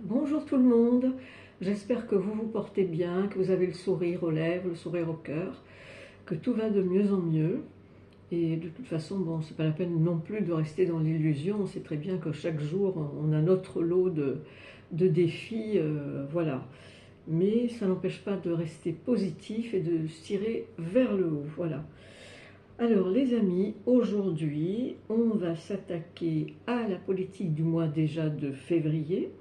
Bonjour tout le monde, j'espère que vous vous portez bien, que vous avez le sourire aux lèvres, le sourire au cœur, que tout va de mieux en mieux. Et de toute façon, bon, c'est pas la peine non plus de rester dans l'illusion, on sait très bien que chaque jour on a notre lot de défis, voilà. Mais ça n'empêche pas de rester positif et de se tirer vers le haut, voilà. Alors les amis, aujourd'hui on va s'attaquer à la politique du mois déjà de février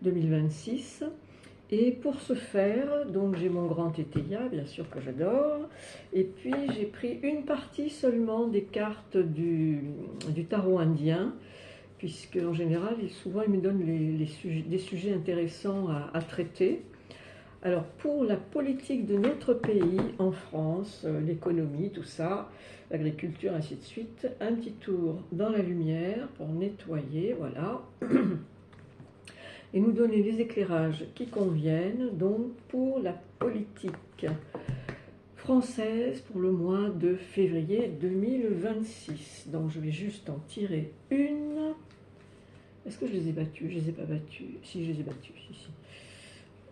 2026. Et pour ce faire, donc j'ai mon grand tétéia, bien sûr que j'adore, et puis j'ai pris une partie seulement des cartes du tarot indien, puisque en général, souvent il me donne des sujets intéressants à traiter. Alors pour la politique de notre pays, en France, l'économie, tout ça, l'agriculture, ainsi de suite, un petit tour dans la lumière pour nettoyer, voilà. Et nous donner les éclairages qui conviennent donc pour la politique française pour le mois de février 2026. Donc je vais juste en tirer une. Est-ce que je les ai battues? Je ne les ai pas battues. Si, je les ai battues. Si.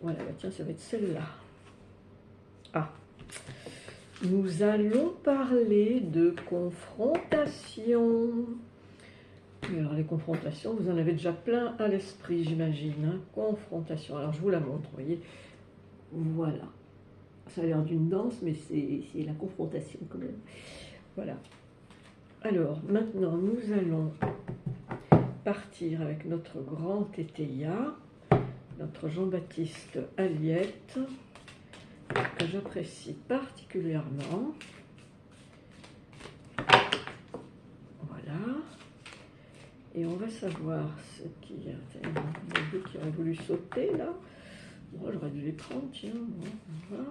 Voilà, bah tiens, ça va être celle-là. Ah, nous allons parler de confrontation. Alors les confrontations, vous en avez déjà plein à l'esprit, j'imagine. Hein. Confrontation. Alors je vous la montre, vous voyez. Voilà. Ça a l'air d'une danse, mais c'est la confrontation quand même. Voilà. Alors maintenant, nous allons partir avec notre grand tétéia, notre Jean-Baptiste Aliette, que j'apprécie particulièrement. Voilà. Et on va savoir ce qui y a. Il y a deux qui auraient voulu sauter là. Bon, j'aurais dû les prendre, tiens. Bon, on va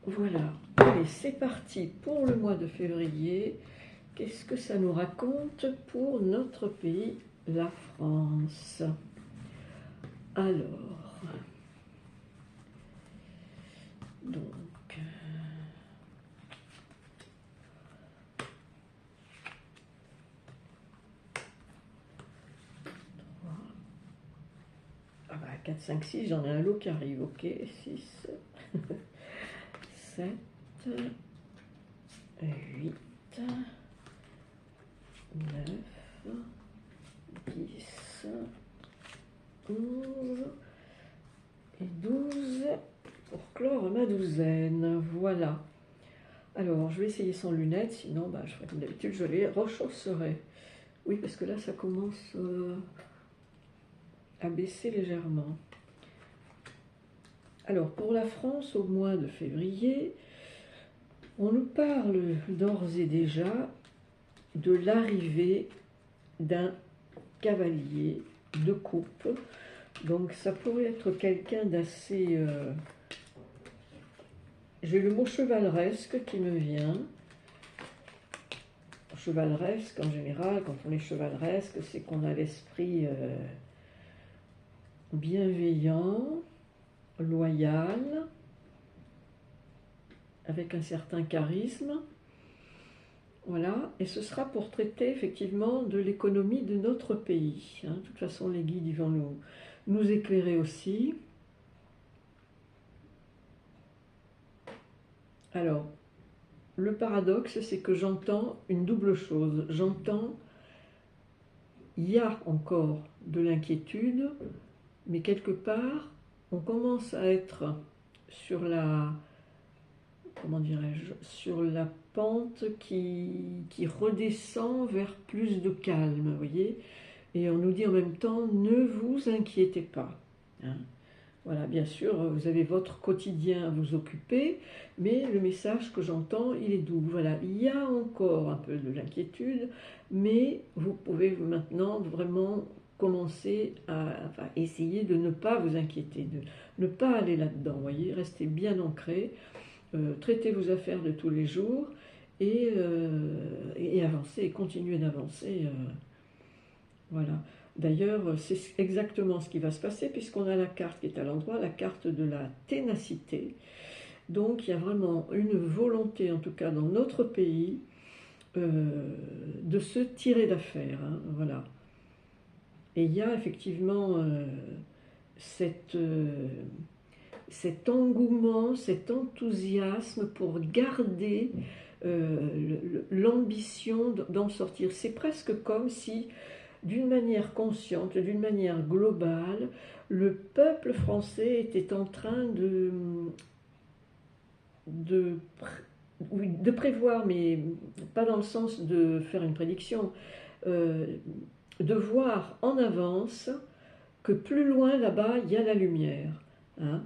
voir. Voilà. Allez, c'est parti pour le mois de février. Qu'est-ce que ça nous raconte pour notre pays, la France? Alors, donc. Ah bah 4, 5, 6, j'en ai un lot qui arrive, ok, 6, 7, 8, 9, 10, 11 et 12 pour clore ma douzaine, voilà. Alors, je vais essayer sans lunettes, sinon bah, je ferai comme d'habitude, je les rechausserai. Oui, parce que là, ça commence à baisser légèrement. Alors, pour la France, au mois de février, on nous parle d'ores et déjà de l'arrivée d'un cavalier de coupe. Donc, ça pourrait être quelqu'un d'assez... J'ai le mot chevaleresque qui me vient. Chevaleresque, en général, quand on est chevaleresque, c'est qu'on a l'esprit bienveillant, loyal, avec un certain charisme. Voilà, et ce sera pour traiter effectivement de l'économie de notre pays. Hein. De toute façon, les guides ils vont nous éclairer aussi. Alors, le paradoxe, c'est que j'entends une double chose. J'entends, il y a encore de l'inquiétude, mais quelque part, on commence à être sur la, comment dirais-je, sur la pente qui redescend vers plus de calme, vous voyez. Et on nous dit en même temps, ne vous inquiétez pas. Hein. Voilà, bien sûr, vous avez votre quotidien à vous occuper, mais le message que j'entends, il est doux. Voilà, il y a encore un peu de l'inquiétude, mais vous pouvez maintenant vraiment commencer à essayer de ne pas vous inquiéter, de ne pas aller là-dedans, vous voyez, restez bien ancré, traitez vos affaires de tous les jours et avancez, et continuez d'avancer. Voilà. D'ailleurs, c'est exactement ce qui va se passer puisqu'on a la carte qui est à l'endroit, la carte de la ténacité. Donc il y a vraiment une volonté, en tout cas dans notre pays, de se tirer d'affaire. Hein, voilà. Et il y a effectivement cet engouement, cet enthousiasme pour garder l'ambition d'en sortir. C'est presque comme si, d'une manière consciente, d'une manière globale, le peuple français était en train de, oui, de prévoir, mais pas dans le sens de faire une prédiction, euh, de voir en avance que plus loin là-bas, il y a la lumière. Hein.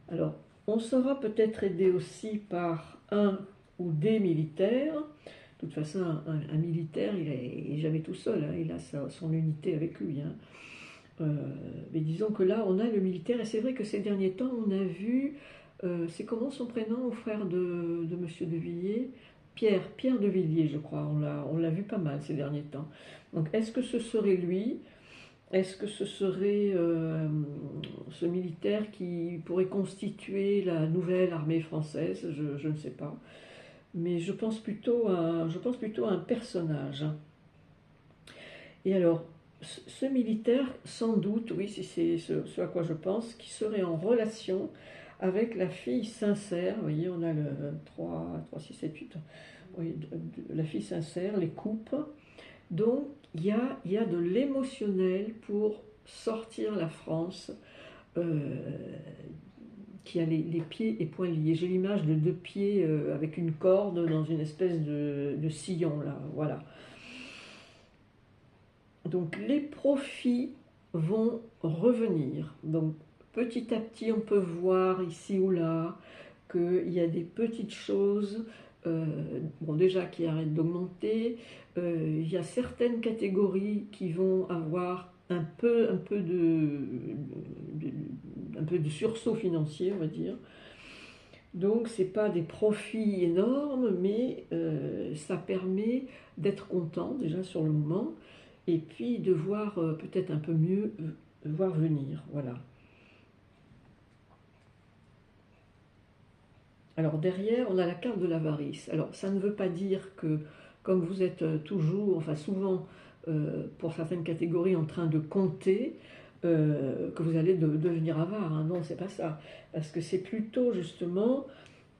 Alors, on sera peut-être aidé aussi par un ou des militaires. De toute façon, un militaire, il n'est jamais tout seul, hein, il a son unité avec lui. Hein. Mais disons que là, on a le militaire, et c'est vrai que ces derniers temps, on a vu, c'est comment son prénom au frère de Monsieur de Villiers? Pierre de Villiers, je crois, on l'a vu pas mal ces derniers temps. Donc, est-ce que ce serait lui? Est-ce que ce serait ce militaire qui pourrait constituer la nouvelle armée française? Je ne sais pas. Mais je pense plutôt à un personnage. Et alors, ce militaire, sans doute, oui, si c'est ce à quoi je pense, qui serait en relation avec la fille sincère. Vous voyez, on a le 3 6 7 8. Oui, la fille sincère, les coupes. Donc, il y a de l'émotionnel pour sortir la France qui a les pieds et poings liés. J'ai l'image de deux pieds avec une corde dans une espèce de sillon, là, voilà. Donc, les profits vont revenir. Donc, petit à petit, on peut voir ici ou là qu'il y a des petites choses, bon, déjà qui arrêtent d'augmenter. Il y a certaines catégories qui vont avoir un peu de sursaut financier, on va dire. Donc, ce n'est pas des profits énormes, mais ça permet d'être content déjà sur le moment, et puis de voir peut-être un peu mieux voir venir. Voilà. Alors derrière, on a la carte de l'avarice. Alors ça ne veut pas dire que, comme vous êtes toujours, enfin souvent, pour certaines catégories, en train de compter, que vous allez devenir avare. Hein. Non, c'est pas ça. Parce que c'est plutôt justement,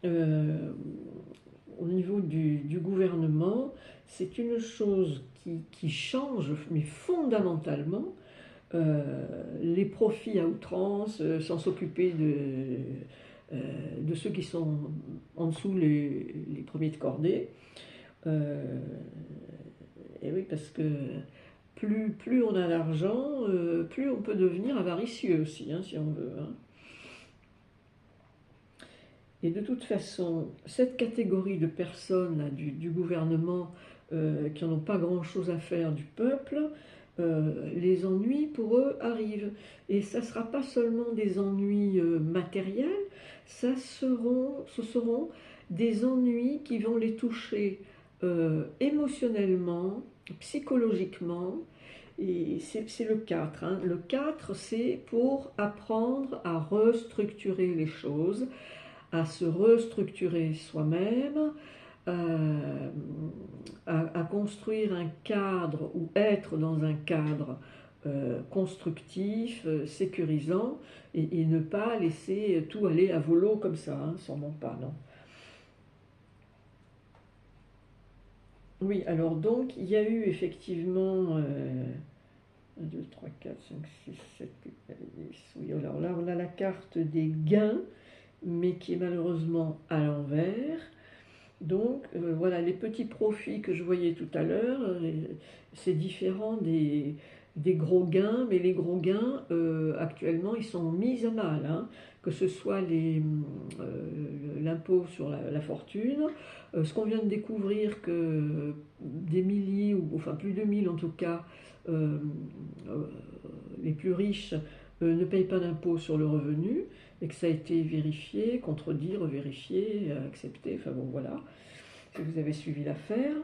au niveau du gouvernement, c'est une chose qui change, mais fondamentalement, les profits à outrance, sans s'occuper de ceux qui sont en dessous les premiers de cordée. Et oui, parce que plus on a d'argent, plus on peut devenir avaricieux aussi, hein, si on veut. Hein. Et de toute façon, cette catégorie de personnes là, du gouvernement qui n'en ont pas grand-chose à faire du peuple, les ennuis pour eux arrivent. Et ça ne sera pas seulement des ennuis matériels, ce seront des ennuis qui vont les toucher émotionnellement, psychologiquement. Et c'est le 4. Hein. Le 4, c'est pour apprendre à restructurer les choses, à se restructurer soi-même, à construire un cadre ou être dans un cadre constructif, sécurisant, et ne pas laisser tout aller à volo comme ça, hein, sûrement pas, non. Oui, alors donc il y a eu effectivement 1, 2, 3, 4, 5, 6, 7, 8, 10. Oui, alors là on a la carte des gains, mais qui est malheureusement à l'envers. Donc voilà, les petits profits que je voyais tout à l'heure, c'est différent des gros gains, mais les gros gains, actuellement, ils sont mis à mal, hein, que ce soit l'impôt sur la fortune, ce qu'on vient de découvrir que des milliers, ou enfin plus de 1000 en tout cas, euh, euh, les plus riches ne payent pas d'impôt sur le revenu, et que ça a été vérifié, contredit, revérifié, accepté, enfin bon voilà, si vous avez suivi l'affaire.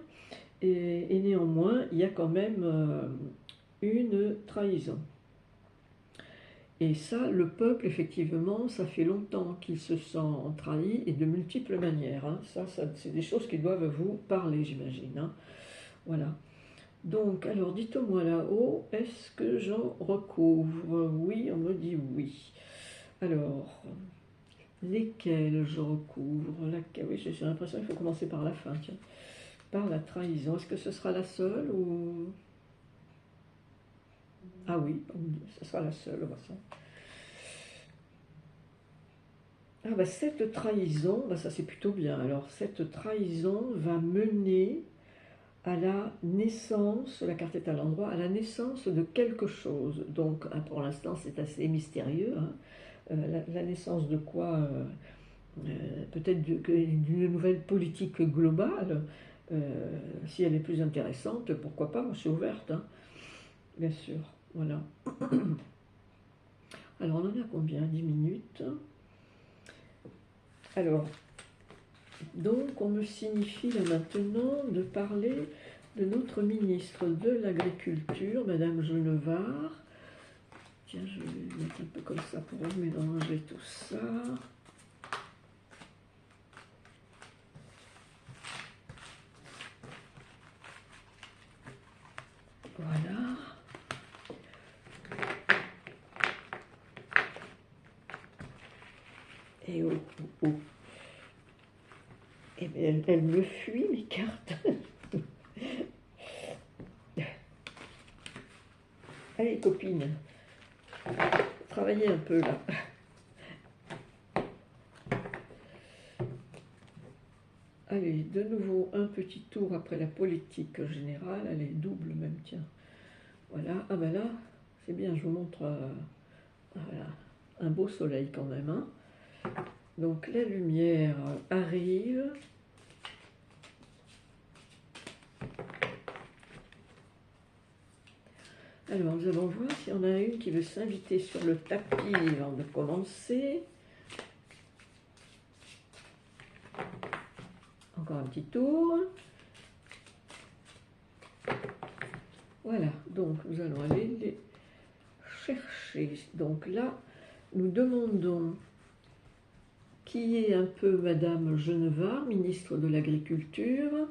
Et néanmoins, il y a quand même une trahison. Et ça, le peuple, effectivement, ça fait longtemps qu'il se sent trahi, et de multiples manières. Hein. Ça c'est des choses qui doivent vous parler, j'imagine. Hein. Voilà. Donc, alors dites-moi là-haut, est-ce que j'en recouvre? Oui, on me dit oui. Alors, lesquels je recouvre? Oui, j'ai l'impression qu'il faut commencer par la fin, tiens. Par la trahison. Est-ce que ce sera la seule ou... Ah oui, ce sera la seule, de toute façon. Ah bah cette trahison, bah ça c'est plutôt bien. Alors cette trahison va mener à la naissance, la carte est à l'endroit, à la naissance de quelque chose. Donc pour l'instant c'est assez mystérieux, hein. La naissance de quoi peut-être d'une nouvelle politique globale. Si elle est plus intéressante, pourquoi pas, moi je suis ouverte, hein, bien sûr. Voilà. Alors on en a combien? 10 minutes. Alors, donc on me signifie là maintenant de parler de notre ministre de l'Agriculture, Madame Genevard. Tiens, je vais mettre un peu comme ça pour mélanger tout ça. Voilà. Et oh, oh, oh. Eh bien, elle me fuit, mes cartes. Allez, copine, travaillez un peu là. Allez, de nouveau un petit tour après la politique générale. Allez, double même, tiens. Voilà. Ah ben là, c'est bien, je vous montre voilà, un beau soleil quand même, hein. Donc la lumière arrive. Alors nous allons voir s'il y en a une qui veut s'inviter sur le tapis avant de commencer. Encore un petit tour. Voilà, donc nous allons aller les chercher. Donc là, nous demandons qui est un peu Madame Genevard, ministre de l'Agriculture.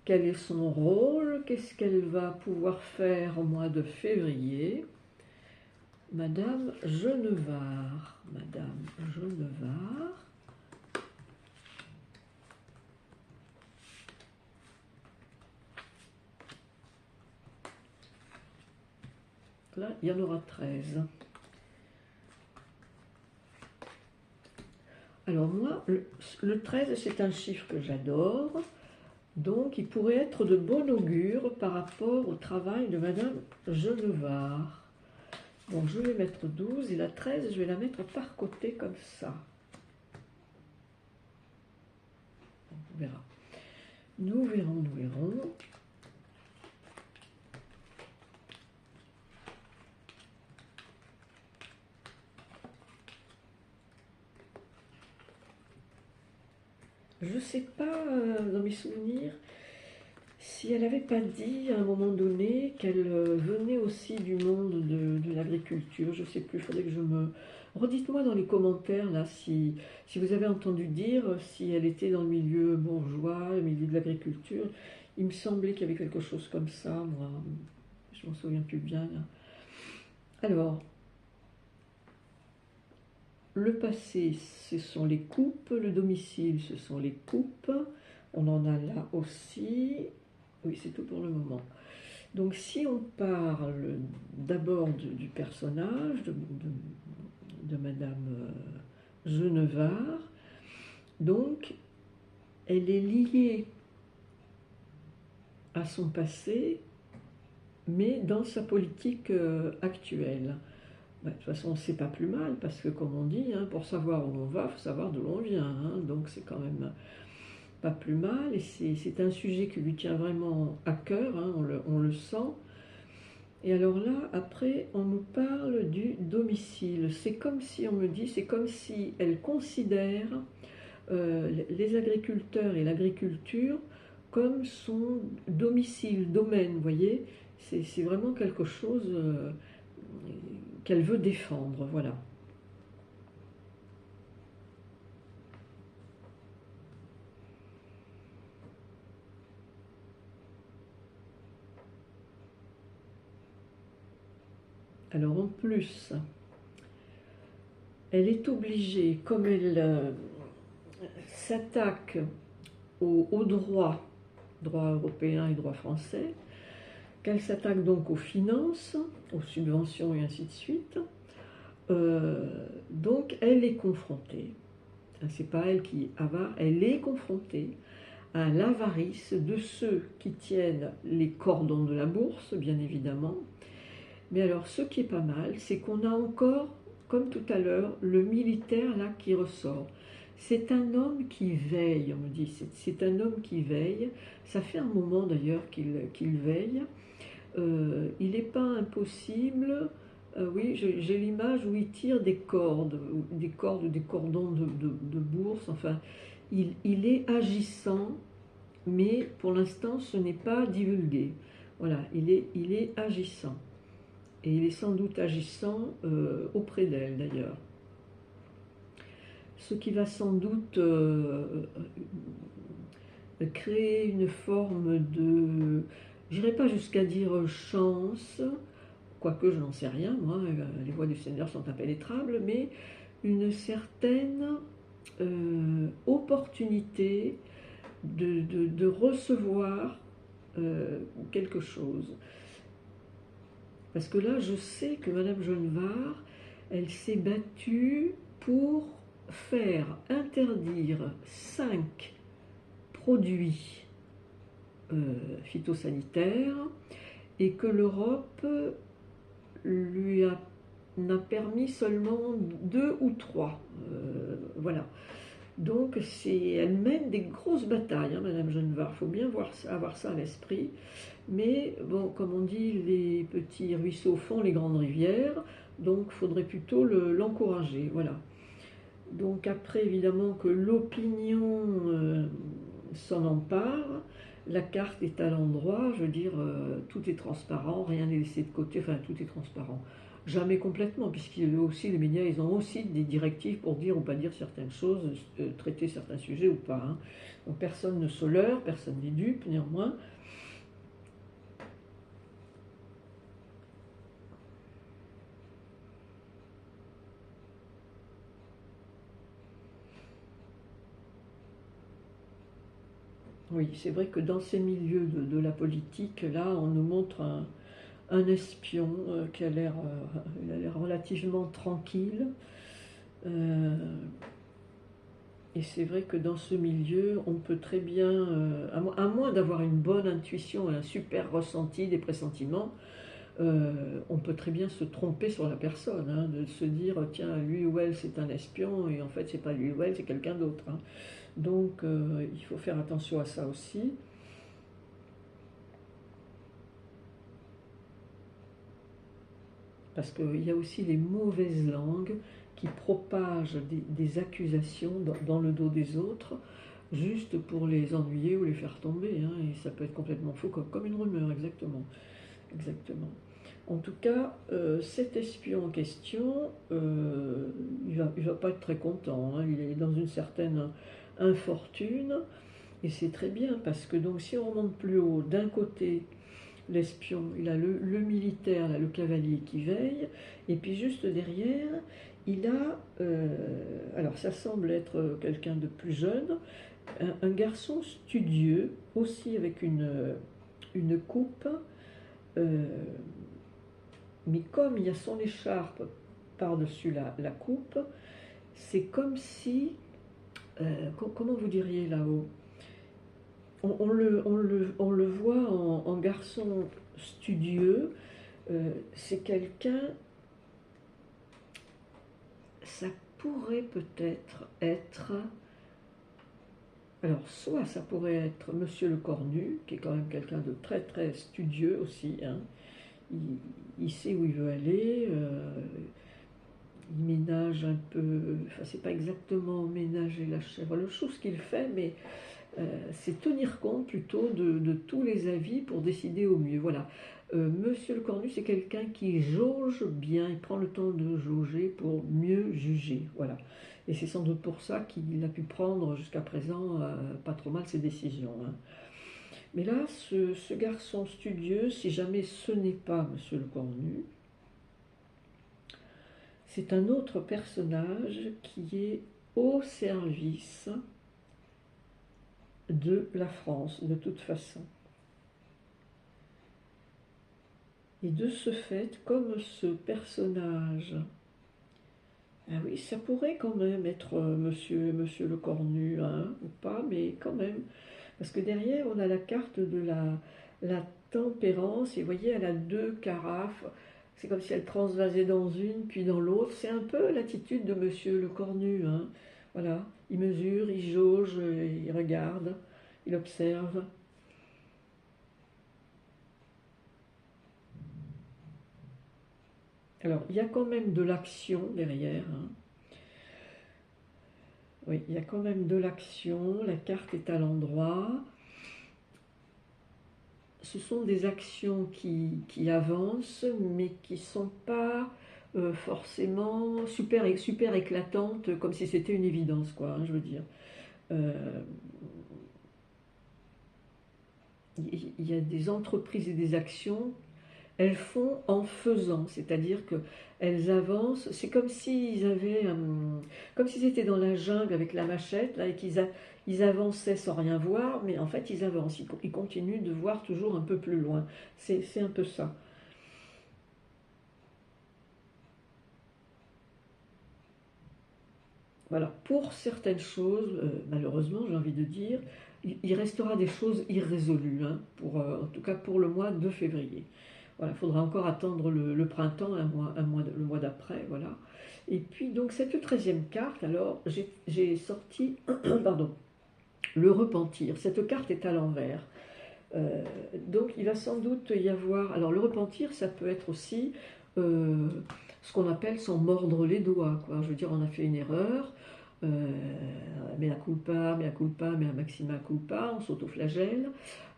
Quel est son rôle? Qu'est-ce qu'elle va pouvoir faire au mois de février? Madame Genevard. Madame Genevard. Là, il y en aura 13. Alors moi, le 13, c'est un chiffre que j'adore. Donc, il pourrait être de bon augure par rapport au travail de Madame Genevard. Donc, je vais mettre 12 et la 13, je vais la mettre par côté comme ça. On verra. Nous verrons, nous verrons. Je ne sais pas, dans mes souvenirs, si elle n'avait pas dit à un moment donné qu'elle venait aussi du monde de l'agriculture. Je ne sais plus, il faudrait que je me... Redites-moi dans les commentaires, là, si vous avez entendu dire si elle était dans le milieu bourgeois, le milieu de l'agriculture. Il me semblait qu'il y avait quelque chose comme ça, moi. Je m'en souviens plus bien, là. Alors, le passé, ce sont les coupes. Le domicile, ce sont les coupes. On en a là aussi. Oui, c'est tout pour le moment. Donc si on parle d'abord du personnage de Madame Genevard, donc elle est liée à son passé, mais dans sa politique actuelle. Bah, de toute façon, c'est pas plus mal, parce que comme on dit, hein, pour savoir où on va, il faut savoir d'où l'on vient, hein, donc c'est quand même pas plus mal, et c'est un sujet qui lui tient vraiment à cœur, hein, on le sent. Et alors là, après, on nous parle du domicile. C'est comme si, on me dit, c'est comme si elle considère les agriculteurs et l'agriculture comme son domicile, domaine, vous voyez. C'est vraiment quelque chose qu'elle veut défendre, voilà. Alors en plus, elle est obligée, comme elle s'attaque au droit européen et droit français, qu'elle s'attaque donc aux finances, aux subventions et ainsi de suite, donc elle est confrontée, c'est pas elle qui est avare, elle est confrontée à l'avarice de ceux qui tiennent les cordons de la bourse, bien évidemment. Mais alors, ce qui est pas mal, c'est qu'on a encore, comme tout à l'heure, le militaire là qui ressort. C'est un homme qui veille, on me dit, c'est un homme qui veille. Ça fait un moment d'ailleurs qu'il veille. Il n'est pas impossible, oui, j'ai l'image où il tire des cordes, des cordons de bourse, enfin, il est agissant, mais pour l'instant ce n'est pas divulgué. Voilà, il est agissant. Et il est sans doute agissant auprès d'elle d'ailleurs. Ce qui va sans doute créer une forme de, je n'irai pas jusqu'à dire chance, quoique je n'en sais rien, moi, les voies du Seigneur sont impénétrables, mais une certaine opportunité de recevoir quelque chose. Parce que là, je sais que Madame Genevard, elle s'est battue pour faire interdire 5 produits phytosanitaires et que l'Europe lui n'a permis seulement 2 ou 3. Voilà. Donc elle mène des grosses batailles, hein, Madame Genevard. Il faut bien avoir ça à l'esprit. Mais bon, comme on dit, les petits ruisseaux font les grandes rivières, donc il faudrait plutôt l'encourager. Voilà. Donc après, évidemment, que l'opinion s'en empare, la carte est à l'endroit, je veux dire, tout est transparent, rien n'est laissé de côté, enfin tout est transparent. Jamais complètement, puisqu'il aussi, les médias, ils ont aussi des directives pour dire ou pas dire certaines choses, traiter certains sujets ou pas. Hein. Donc personne ne se leurre, personne n'est dupe, néanmoins. Oui, c'est vrai que dans ces milieux de la politique, là, on nous montre un espion qui a l'air relativement tranquille. Et c'est vrai que dans ce milieu, on peut très bien, à moins d'avoir une bonne intuition et un super ressenti des pressentiments, on peut très bien se tromper sur la personne, hein, de se dire tiens, lui ou elle c'est un espion, et en fait c'est pas lui ou elle, c'est quelqu'un d'autre. Hein. Donc il faut faire attention à ça aussi. Parce qu'il y a aussi les mauvaises langues qui propagent des accusations dans le dos des autres, juste pour les ennuyer ou les faire tomber. Hein, et ça peut être complètement faux, comme une rumeur, exactement. Exactement. En tout cas, cet espion en question, il va pas être très content. Hein, il est dans une certaine infortune. Et c'est très bien, parce que donc si on remonte plus haut, d'un côté, l'espion, il a le militaire, là, le cavalier qui veille, et puis juste derrière, il a, alors ça semble être quelqu'un de plus jeune, un garçon studieux, aussi avec une coupe, mais comme il y a son écharpe par-dessus la coupe, c'est comme si, comment vous diriez là-haut, on le voit en garçon studieux, c'est quelqu'un, ça pourrait peut-être être, alors soit ça pourrait être Monsieur le Cornu, qui est quand même quelqu'un de très très studieux aussi, hein. Il sait où il veut aller, il ménage un peu, enfin c'est pas exactement ménager la chèvre le chou ce qu'il fait, mais c'est tenir compte plutôt de tous les avis pour décider au mieux. Voilà. Monsieur le Cornu, c'est quelqu'un qui jauge bien, il prend le temps de jauger pour mieux juger. Voilà. Et c'est sans doute pour ça qu'il a pu prendre jusqu'à présent pas trop mal ses décisions. Hein. Mais là, ce garçon studieux, si jamais ce n'est pas Monsieur le Cornu, c'est un autre personnage qui est au service de la France, de toute façon. Et de ce fait, comme ce personnage, ah oui, ça pourrait quand même être monsieur le Cornu, hein, ou pas, mais quand même. Parce que derrière, on a la carte de la tempérance, et vous voyez, elle a deux carafes. C'est comme si elle transvasait dans une, puis dans l'autre. C'est un peu l'attitude de monsieur le Cornu, hein. Voilà, il mesure, il jauge, il regarde, il observe. Alors, il y a quand même de l'action derrière, hein. Oui, il y a quand même de l'action, la carte est à l'endroit. Ce sont des actions qui avancent, mais qui ne sont pas forcément super éclatantes, comme si c'était une évidence, quoi, hein, je veux dire. Euh, il y a des entreprises et des actions, elles font en faisant, c'est-à-dire qu'elles avancent, c'est comme s'ils avaient, comme s'ils étaient dans la jungle avec la machette, là, et ils avançaient sans rien voir, mais en fait ils avancent, ils continuent de voir toujours un peu plus loin. C'est un peu ça. Voilà, pour certaines choses, malheureusement j'ai envie de dire, il restera des choses irrésolues, hein, en tout cas pour le mois de février. Voilà, il faudra encore attendre le printemps, le mois d'après, voilà. Et puis donc cette treizième carte, alors j'ai sorti, pardon, le repentir. Cette carte est à l'envers. Euh, donc il va sans doute y avoir, alors le repentir, ça peut être aussi euh, ce qu'on appelle s'en mordre les doigts, quoi. Je veux dire, on a fait une erreur, euh, mea culpa, mea maxima culpa, on s'autoflagelle,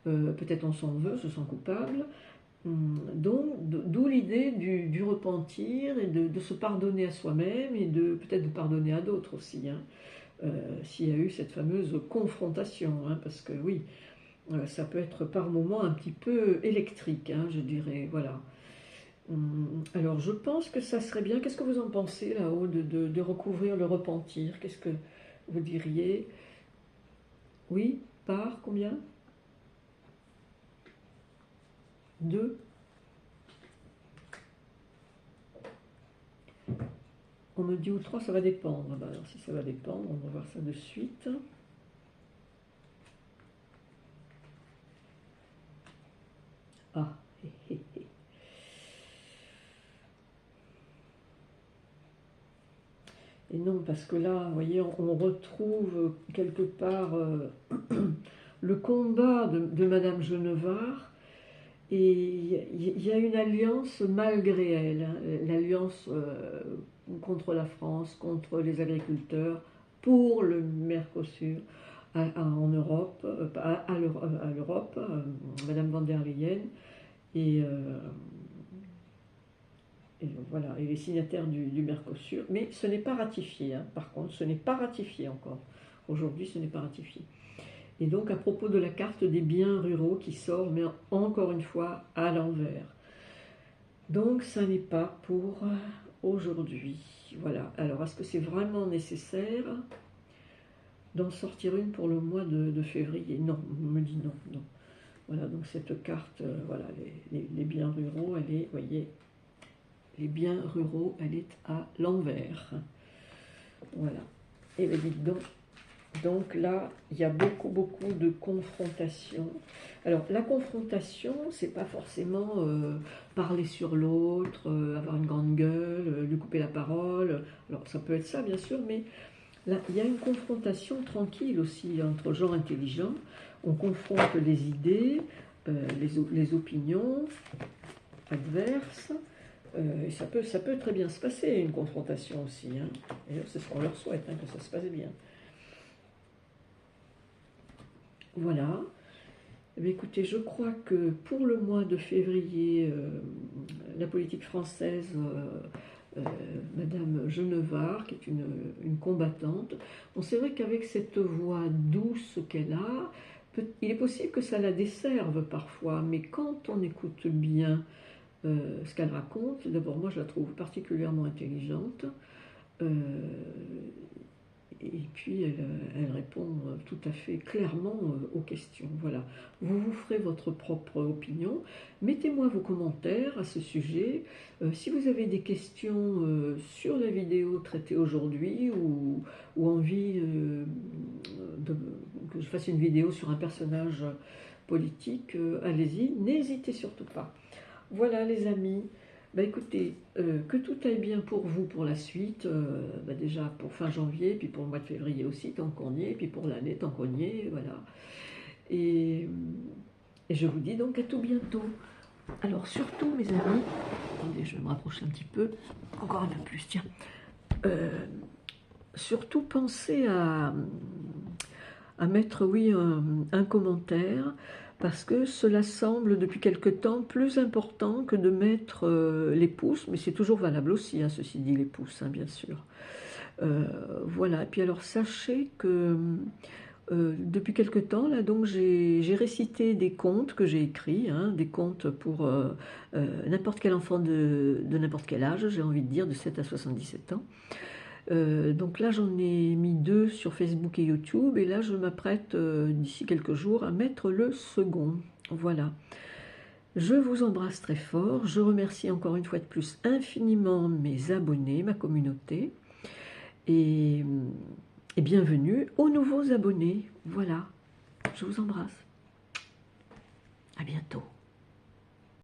peut-être on s'en veut, se sent coupable. Donc, d'où l'idée du repentir et de se pardonner à soi-même et de peut-être de pardonner à d'autres aussi, hein, s'il y a eu cette fameuse confrontation, hein, parce que oui, ça peut être par moments un petit peu électrique, hein, je dirais, voilà. Alors, je pense que ça serait bien. Qu'est-ce que vous en pensez là-haut de recouvrir le repentir? Qu'est-ce que vous diriez? Oui, par combien? Deux? On me dit ou trois, ça va dépendre. Ben alors, si ça va dépendre, on va voir ça de suite. Ah, hé, hé, hé. Et non, parce que là, vous voyez, on retrouve quelque part le combat de Madame Genevard, et il y a une alliance malgré elle, hein, l'alliance contre la France, contre les agriculteurs, pour le Mercosur en Europe, à l'Europe, Madame van der Leyen, et, voilà, et les signataires du Mercosur, mais ce n'est pas ratifié, hein, par contre, ce n'est pas ratifié encore. Aujourd'hui, ce n'est pas ratifié. Et donc, à propos de la carte des biens ruraux qui sort, mais encore une fois, à l'envers. Donc, ça n'est pas pour aujourd'hui. Voilà. Alors, est-ce que c'est vraiment nécessaire d'en sortir une pour le mois de février? Non, on me dit non, non. Voilà, donc cette carte, voilà, les biens ruraux, elle est, vous voyez, les biens ruraux, elle est à l'envers. Voilà. Et bien dites donc là, il y a beaucoup de confrontations. Alors la confrontation, c'est pas forcément parler sur l'autre, avoir une grande gueule, lui couper la parole. Alors ça peut être ça bien sûr, mais là, il y a une confrontation tranquille aussi entre gens intelligents. On confronte les idées, les opinions adverses. Et ça peut très bien se passer, une confrontation aussi, hein. Et c'est ce qu'on leur souhaite, hein, que ça se passe bien. Voilà. Eh bien, écoutez, je crois que pour le mois de février, la politique française, Madame Genevard, qui est une combattante, bon, c'est vrai qu'avec cette voix douce qu'elle a, il est possible que ça la desserve parfois, mais quand on écoute bien ce qu'elle raconte. D'abord, moi, je la trouve particulièrement intelligente. Et puis, elle répond tout à fait clairement aux questions. Voilà. Vous vous ferez votre propre opinion. Mettez-moi vos commentaires à ce sujet. Si vous avez des questions sur la vidéo traitée aujourd'hui ou envie que je fasse une vidéo sur un personnage politique, allez-y. N'hésitez surtout pas. Voilà les amis. Bah écoutez, que tout aille bien pour vous pour la suite, déjà pour fin janvier, puis pour le mois de février aussi, tant qu'on y est, puis pour l'année, tant qu'on y est, voilà. Et, et je vous dis donc à tout bientôt. Alors surtout mes amis, attendez, je vais me rapprocher un petit peu, encore un peu plus, tiens. Surtout pensez à mettre, oui, un commentaire, parce que cela semble depuis quelque temps plus important que de mettre les pouces, mais c'est toujours valable aussi, hein, ceci dit, les pouces, hein, bien sûr. Voilà, et puis alors sachez que depuis quelque temps, là, donc j'ai récité des contes que j'ai écrits, hein, des contes pour n'importe quel enfant de n'importe quel âge, j'ai envie de dire, de 7 à 77 ans. Donc là j'en ai mis 2 sur Facebook et YouTube et là je m'apprête d'ici quelques jours à mettre le second. Voilà. Je vous embrasse très fort, je remercie encore une fois de plus infiniment mes abonnés, ma communauté et bienvenue aux nouveaux abonnés. Voilà, je vous embrasse. À bientôt.